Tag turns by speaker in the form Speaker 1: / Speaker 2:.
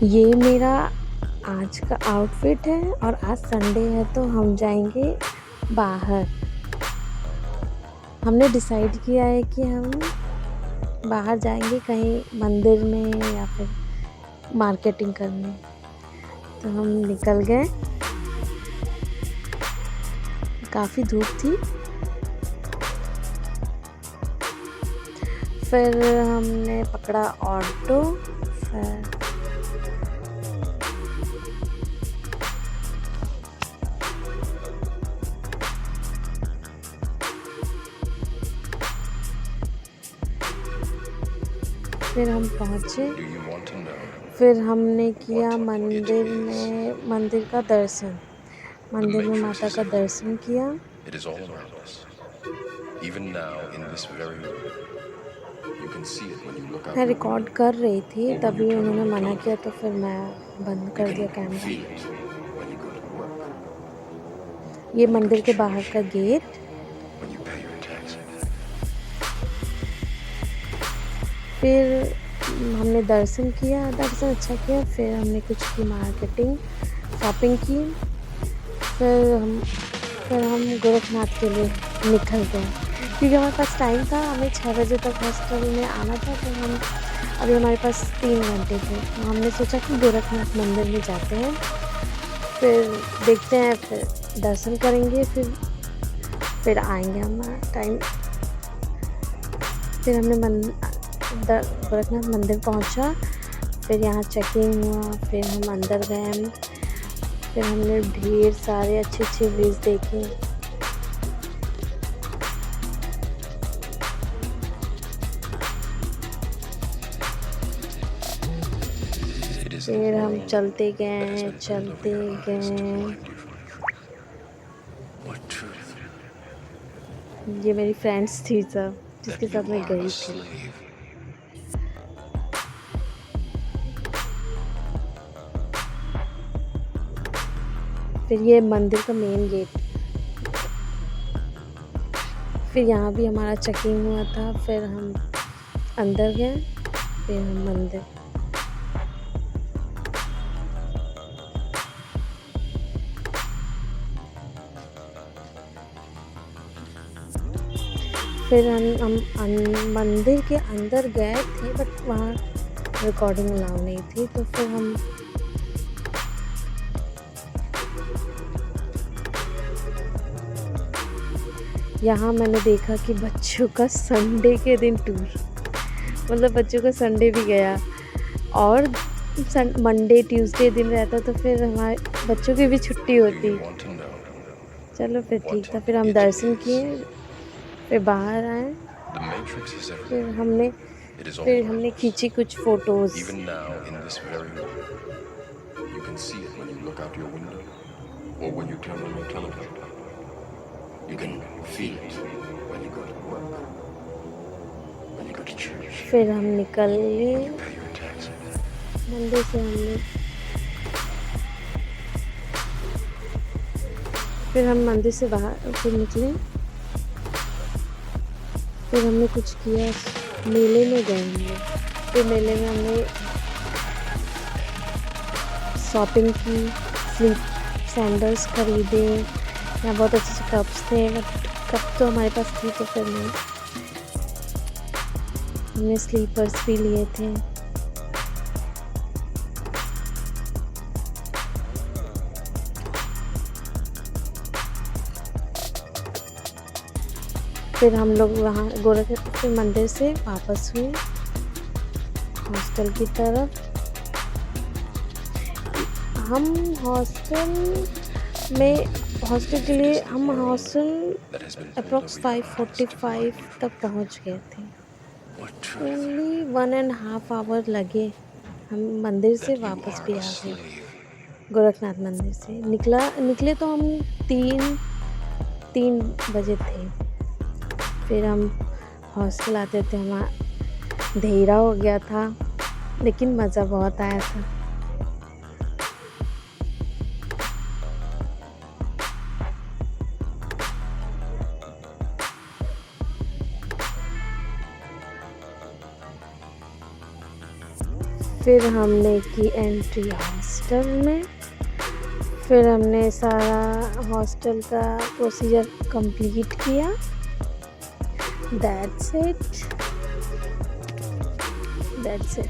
Speaker 1: ये मेरा आज का आउटफिट है और आज संडे है तो हम जाएंगे बाहर। हमने डिसाइड किया है कि हम बाहर जाएंगे कहीं मंदिर में या फिर मार्केटिंग करने। तो हम निकल गए, काफ़ी धूप थी। फिर हमने पकड़ा ऑटो। फिर हम पहुँचे। फिर हमने किया मंदिर का दर्शन। मंदिर में माता का दर्शन किया। मैं रिकॉर्ड कर रही थी, तभी उन्होंने मना किया तो फिर मैं बंद कर दिया कैमरा। ये मंदिर के बाहर का गेट। फिर हमने दर्शन अच्छा किया। फिर हमने कुछ की मार्केटिंग शॉपिंग की। फिर हम गोरखनाथ के लिए निकल गए, क्योंकि हमारे पास टाइम था। हमें 6 बजे तक हॉस्टल में आना था, तो अभी हमारे पास 3 घंटे थे। तो हमने सोचा कि गोरखनाथ मंदिर में जाते हैं, फिर देखते हैं, फिर दर्शन करेंगे, फिर आएंगे हमारा टाइम। फिर हमने गोरखनाथ मंदिर पहुंचा। फिर यहाँ चेकिंग हुआ। फिर हम अंदर गए। फिर हमने ढेर सारे अच्छे व्यूज़ देखे। फिर हम चलते गए। ये मेरी फ्रेंड्स थी सब, जिसके साथ मैं गई थी। फिर ये मंदिर का मेन गेट। फिर यहाँ भी हमारा चेकिंग हुआ था। फिर हम अंदर गए। फिर हम मंदिर। फिर हम मंदिर के अंदर गए थे, बट वहाँ रिकॉर्डिंग अलाउ नहीं थी। तो फिर हम यहाँ मैंने देखा कि बच्चों का संडे के दिन टूर, मतलब बच्चों का संडे भी गया और मंडे ट्यूसडे दिन रहता, तो फिर हमारे बच्चों की भी छुट्टी होती। चलो फिर ठीक था। फिर हम दर्शन किए, फिर बाहर आए। फिर हमने खींची कुछ फोटोज़। फिर हम निकल गए मंदिर से। फिर हम मंदिर से बाहर फिर निकले। फिर हमने कुछ किया, मेले में गए हमने। फिर मेले में हमने शॉपिंग की, सैंडल्स खरीदे। यहाँ बहुत अच्छे कप्स थे, बट कप तो हमारे पास थी, तो फिर हमने स्लीपर्स भी लिए थे। फिर हम लोग वहाँ गोरखनाथ मंदिर से वापस हुए हॉस्टल की तरफ। हम हॉस्टल के लिए अप्रॉक्स 5:45 तक पहुँच गए थे। ओनली 1.5 आवर लगे। हम मंदिर से वापस भी आ गए। गोरखनाथ मंदिर से निकले तो हम 3 बजे थे। फिर हम हॉस्टल आते थे हमारा अंधेरा हो गया था, लेकिन मज़ा बहुत आया था। फिर हमने की एंट्री हॉस्टल में। फिर हमने सारा हॉस्टल का प्रोसीजर कंप्लीट किया। That's it.